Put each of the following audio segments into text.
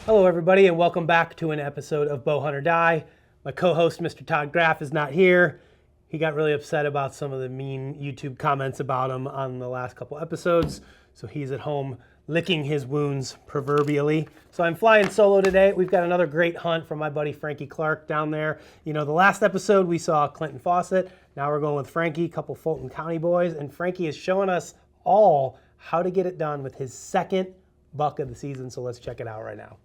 Hello everybody and welcome back to an episode of Bowhunt or Die. My co-host Mr. Todd Graff is not here. He got really upset about some of the mean YouTube comments about him on the last couple episodes, so he's at home licking his wounds proverbially. So I'm flying solo today. We've got another great hunt from my buddy Franki Clark down there. You know, the last episode we saw Clinton Fawcett. Now we're going with Franki, a couple Fulton County boys, and Franki is showing us all how to get it done with his second buck of the season, so let's check it out right now.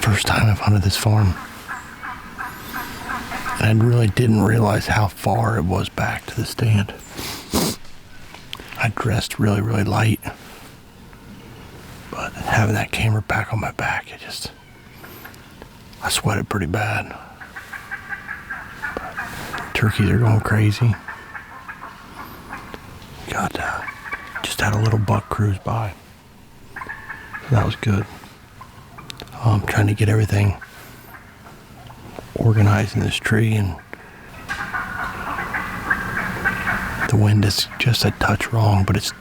First time I've hunted this farm, and I really didn't realize how far it was back to the stand. I dressed really light, but having that camera back on my back, I sweated pretty bad. But turkeys are going crazy. Just had a little buck cruise by, so that was good. Trying to get everything organized in this tree, and the wind is just a touch wrong, but it's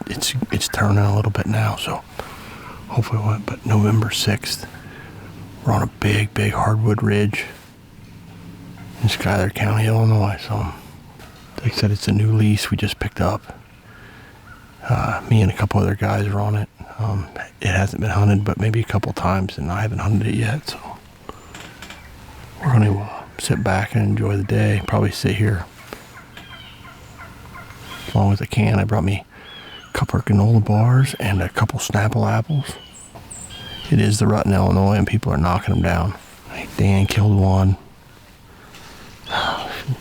turning a little bit now, so hopefully it won't. But November 6th, we're on a big hardwood ridge in Schuyler County, Illinois. So like I said, it's a new lease we just picked up. Me and a couple other guys are on it. It hasn't been hunted, but maybe a couple times, and I haven't hunted it yet, so we're going to sit back and enjoy the day. Probably sit here as long as I can. I brought me a couple of granola bars and a couple Snapple apples. It is the rut in Illinois, and people are knocking them down. Dan killed one.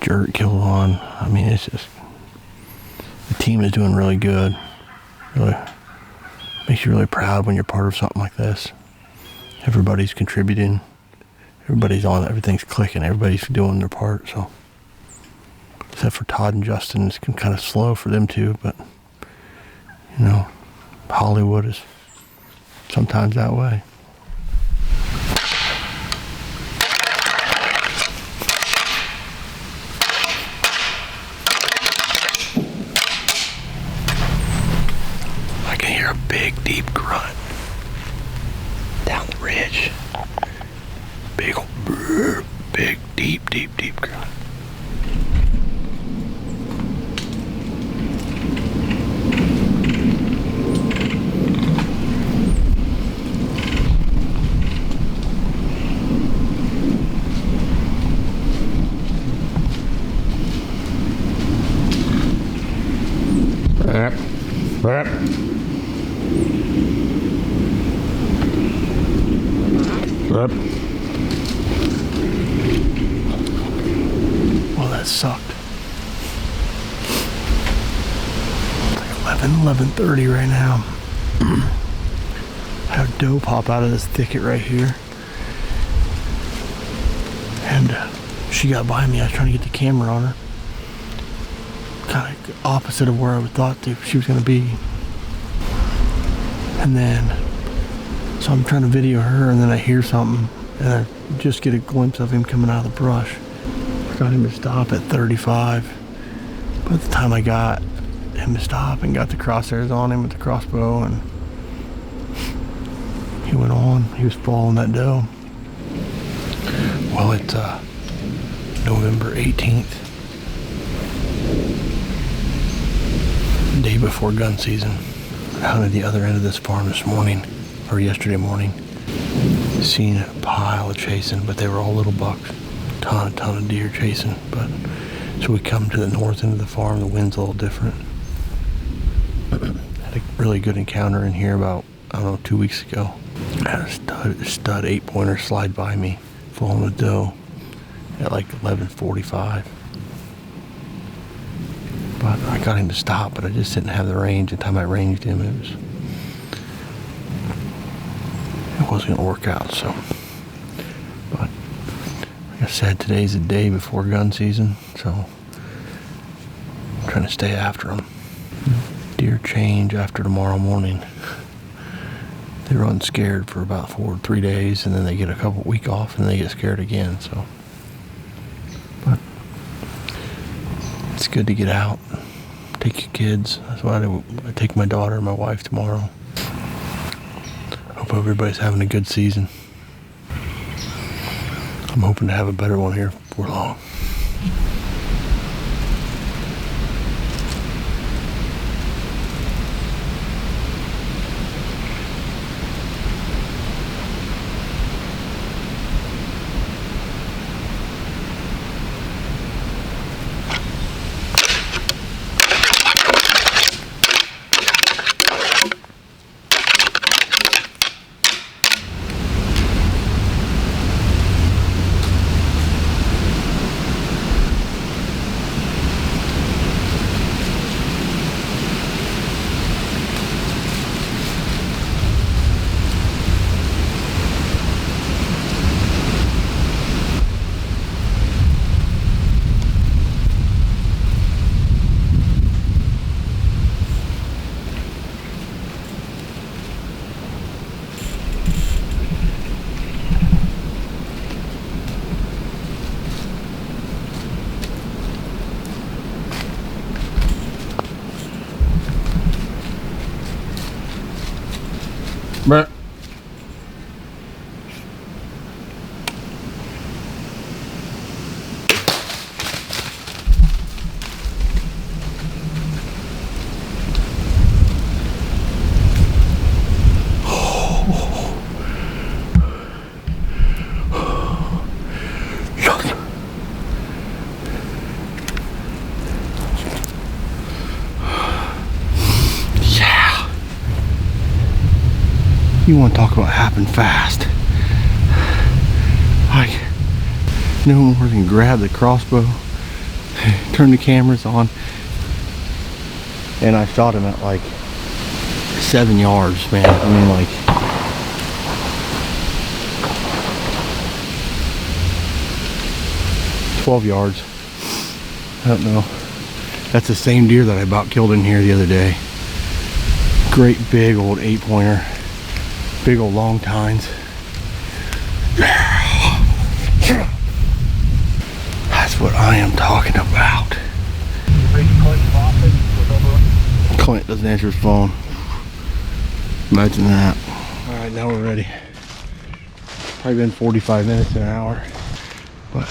Jerk killed one. I mean, it's just, the team is doing really good. Really makes you really proud when you're part of something like this. Everybody's contributing. Everybody's on. Everything's clicking. Everybody's doing their part. So, except for Todd and Justin, it's kind of slow for them too. But you know, Hollywood is sometimes that way. Big deep grunt down the ridge. Big old brr, big deep grunt. Well, that sucked. It's like 11:30 right now. I have doe pop out of this thicket right here. And she got by me. I was trying to get the camera on her. Kind of opposite of where I thought she was going to be. And then, so I'm trying to video her, and then I hear something, and I just get a glimpse of him coming out of the brush. I got him to stop at 35. By the time I got him to stop and got the crosshairs on him with the crossbow, and he went on, he was following that doe. Well, it's November 18th, day before gun season. I hunted the other end of this farm this morning, or yesterday morning. Seen a pile of chasing, but they were all little bucks. Ton of deer chasing. But so we come to the north end of the farm. The wind's a little different. Had a really good encounter in here about, 2 weeks ago. I had a stud 8-pointer slide by me, following a doe at like 11:45. But I got him to stop, but I just didn't have the range. The time I ranged him, it wasn't going to work out. So, but like I said, today's the day before gun season, so I'm trying to stay after them. Deer change after tomorrow morning. They run scared for about 3 days, and then they get a week off, and they get scared again. So, but it's good to get out, take your kids. That's why I take my daughter and my wife tomorrow. Hope Hope everybody's having a good season. I'm hoping to have a better one here before long. Brent. You want to talk about happened fast. I no more than grabbed the crossbow, turned the cameras on, and I shot him at like 7 yards, man. I mean, like, "12 yards. I don't know. That's the same deer that I about killed in here the other day. Great big old 8-pointer. Big old long tines. That's what I am talking about. Clint doesn't answer his phone. Imagine that. Alright, now we're ready. Probably been 45 minutes to an hour. But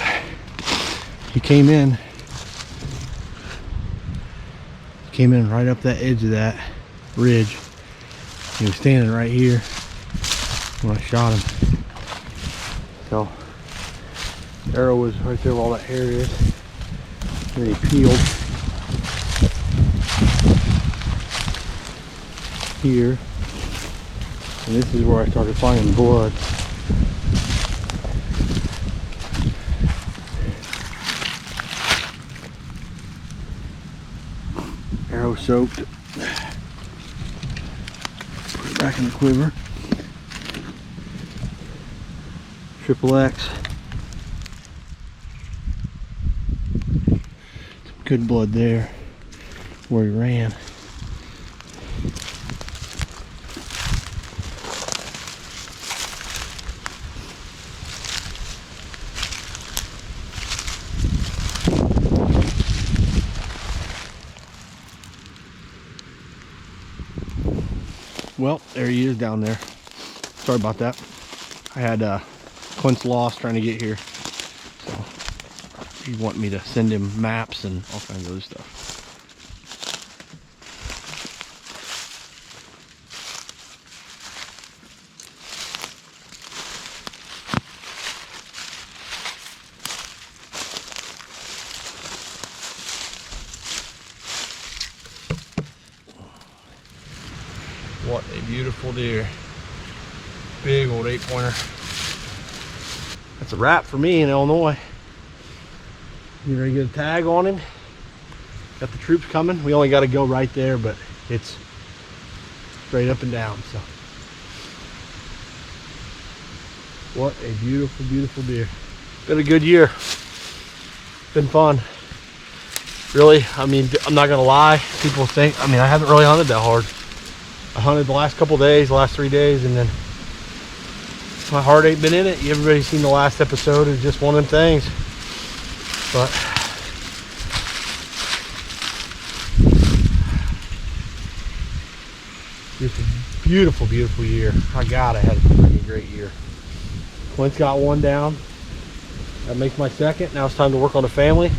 he came in right up that edge of that ridge. He was standing right here when I shot him. So the arrow was right there where all that hair is. And then he peeled here. And this is where I started finding blood. Arrow soaked. Put it back in the quiver. Triple X. Some good blood there where he ran. Well, there he is down there. Sorry about that. I had Clint's lost trying to get here, so he wanted me to send him maps and all kinds of other stuff. What a beautiful deer. Big old 8-pointer. That's a wrap for me in Illinois. You ready to get a tag on him? Got the troops coming. We only got to go right there, but it's straight up and down. So, what a beautiful, beautiful deer. Been a good year. Been fun. Really, I mean, I'm not gonna lie. People think, I mean, I haven't really hunted that hard. I hunted the last couple days, the last 3 days, and then my heart ain't been in it. Everybody's seen the last episode. It's just one of them things. But Just a beautiful, beautiful year. My God, I had a freaking great year. Clint's got one down. That makes my second. Now it's time to work on the family.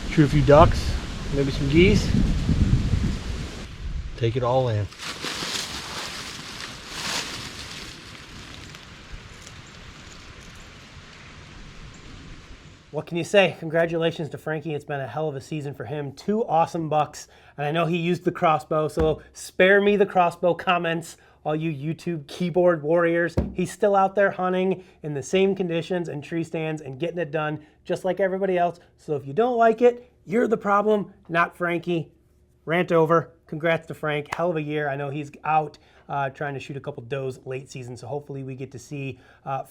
Shoot a few ducks, maybe some geese. Take it all in. What can you say? Congratulations to Frankie. It's been a hell of a season for him. 2 awesome bucks. And I know he used the crossbow, so spare me the crossbow comments, all you YouTube keyboard warriors. He's still out there hunting in the same conditions and tree stands and getting it done just like everybody else. So if you don't like it, you're the problem, not Frankie. Rant over. Congrats to Frank. Hell of a year. I know he's out trying to shoot a couple does late season, so hopefully we get to see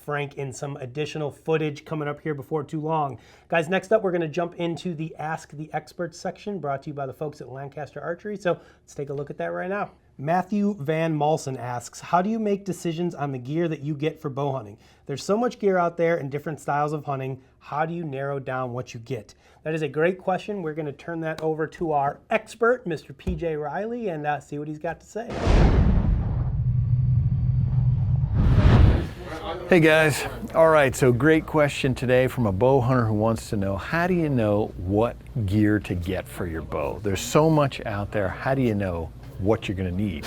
Frank in some additional footage coming up here before too long. Guys, next up we're going to jump into the Ask the Experts section, brought to you by the folks at Lancaster Archery, so let's take a look at that right now. Matthew Van Malson asks, how do you make decisions on the gear that you get for bow hunting? There's so much gear out there and different styles of hunting. How do you narrow down what you get? That is a great question. We're going to turn that over to our expert, Mr. PJ Riley, and see what he's got to say. Hey guys, all right, so great question today from a bow hunter who wants to know, how do you know what gear to get for your bow? There's so much out there, how do you know what you're gonna need?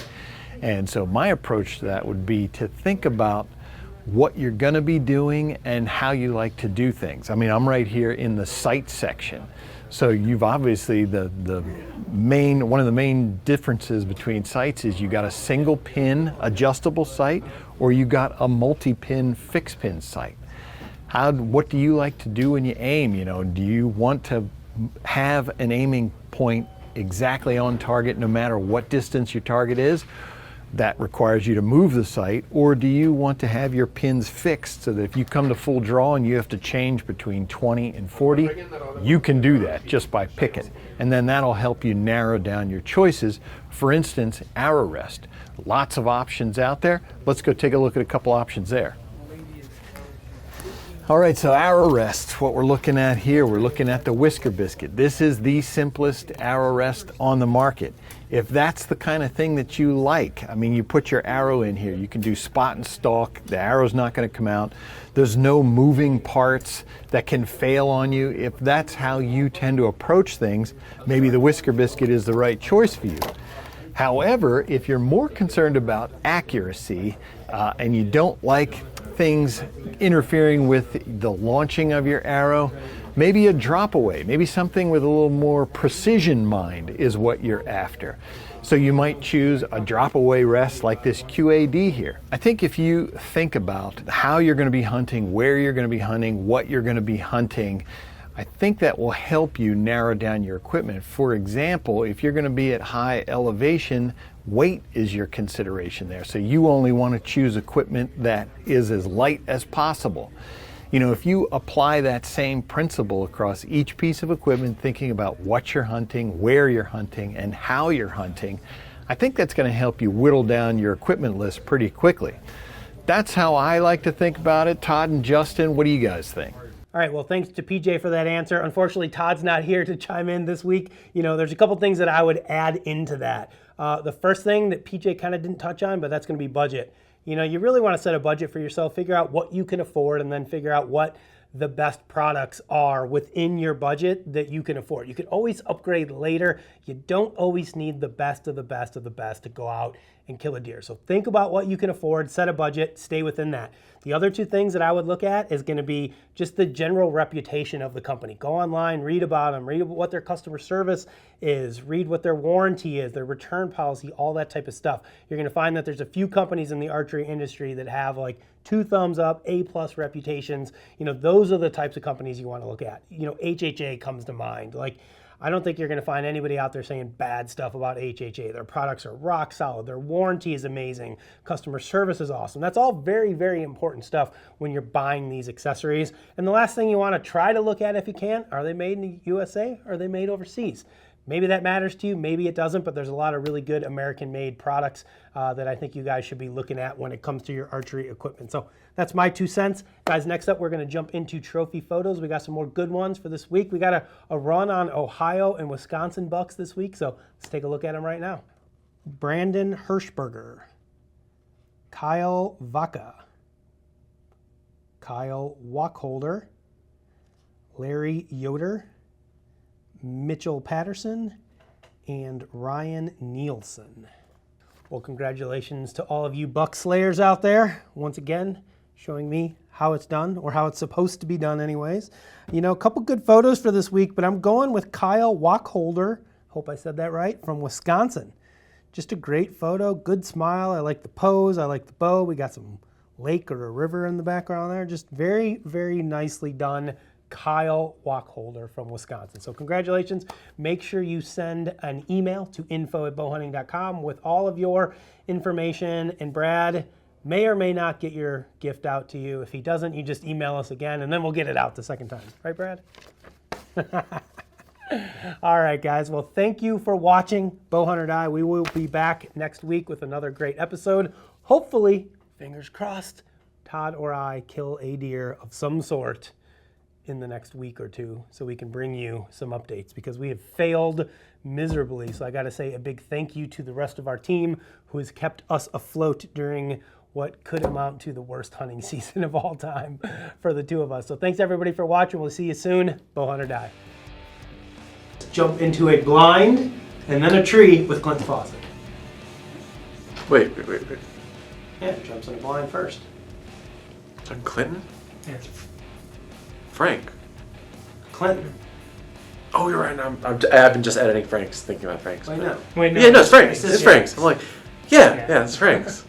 And so my approach to that would be to think about what you're gonna be doing and how you like to do things. I mean, I'm right here in the sight section. So you've obviously, one of the main differences between sights is you got a single pin adjustable sight or you got a multi-pin fixed pin sight. What do you like to do when you aim? You know, do you want to have an aiming point exactly on target no matter what distance your target is? That requires you to move the sight, or do you want to have your pins fixed so that if you come to full draw and you have to change between 20 and 40, you can do that just by picking. And then that'll help you narrow down your choices. For instance, arrow rest. Lots of options out there. Let's go take a look at a couple options there. All right, so arrow rest, what we're looking at here, we're looking at the Whisker Biscuit. This is the simplest arrow rest on the market. If that's the kind of thing that you like, I mean, you put your arrow in here, you can do spot and stalk, the arrow's not gonna come out, there's no moving parts that can fail on you. If that's how you tend to approach things, maybe the Whisker Biscuit is the right choice for you. However, if you're more concerned about accuracy and you don't like things interfering with the launching of your arrow, maybe a drop away, maybe something with a little more precision mind is what you're after. So you might choose a drop away rest like this QAD here. I think if you think about how you're going to be hunting, where you're going to be hunting, what you're going to be hunting, I think that will help you narrow down your equipment. For example, if you're going to be at high elevation, weight is your consideration there. So you only want to choose equipment that is as light as possible. You know, if you apply that same principle across each piece of equipment, thinking about what you're hunting, where you're hunting, and how you're hunting, I think that's going to help you whittle down your equipment list pretty quickly. That's how I like to think about it. Todd and Justin, what do you guys think? All right, well, thanks to PJ for that answer. Unfortunately, Todd's not here to chime in this week. You know, there's a couple things that I would add into that. The first thing that PJ kind of didn't touch on, but that's going to be budget. You know, you really want to set a budget for yourself, figure out what you can afford, and then figure out what the best products are within your budget that you can afford. You can always upgrade later. You don't always need the best of the best of the best to go out and kill a deer. So think about what you can afford, set a budget, stay within that. The other two things that I would look at is going to be just the general reputation of the company. Go online, read about them, read what their customer service is, read what their warranty is, their return policy, all that type of stuff. You're going to find that there's a few companies in the archery industry that have like 2 thumbs up, A+ reputations. You know, those are the types of companies you want to look at. You know, HHA comes to mind. Like, I don't think you're going to find anybody out there saying bad stuff about HHA. Their products are rock solid. Their warranty is amazing. Customer service is awesome. That's all very, very important stuff when you're buying these accessories. And the last thing you want to try to look at if you can, are they made in the USA? Or are they made overseas? Maybe that matters to you, maybe it doesn't, but there's a lot of really good American-made products that I think you guys should be looking at when it comes to your archery equipment. So that's my 2 cents. Guys, next up, we're going to jump into trophy photos. We got some more good ones for this week. We got a run on Ohio and Wisconsin bucks this week, so let's take a look at them right now. Brandon Hirschberger, Kyle Vaca, Kyle Wachholder, Larry Yoder, Mitchell Patterson, and Ryan Nielsen. Well, congratulations to all of you buck slayers out there. Once again, showing me how it's done, or how it's supposed to be done anyways. You know, a couple good photos for this week, but I'm going with Kyle Wachholder, hope I said that right, from Wisconsin. Just a great photo, good smile. I like the pose, I like the bow. We got some lake or a river in the background there. Just very, very nicely done. Kyle Wachholder from Wisconsin. So congratulations. Make sure you send an email to info@bowhunting.com with all of your information, and Brad may or may not get your gift out to you. If he doesn't, you just email us again, and then we'll get it out the second time. Right, Brad? All right, guys. Well, thank you for watching Bowhunter Die. We will be back next week with another great episode. Hopefully, fingers crossed, Todd or I kill a deer of some sort in the next week or two, so we can bring you some updates, because we have failed miserably. So I got to say a big thank you to the rest of our team who has kept us afloat during what could amount to the worst hunting season of all time for the two of us. So thanks everybody for watching. We'll see you soon. Bowhunter Die. Jump into a blind and then a tree with Clint Fawcett. Wait. Yeah, jumps in a blind first. Talking Clinton? Yeah, it's Frank. Clinton. Oh, you're right. I've been just editing Frank's, thinking about Frank's. Wait, no. Yeah, no, it's Frank's. It's Frank's. I'm like, yeah, it's Frank's.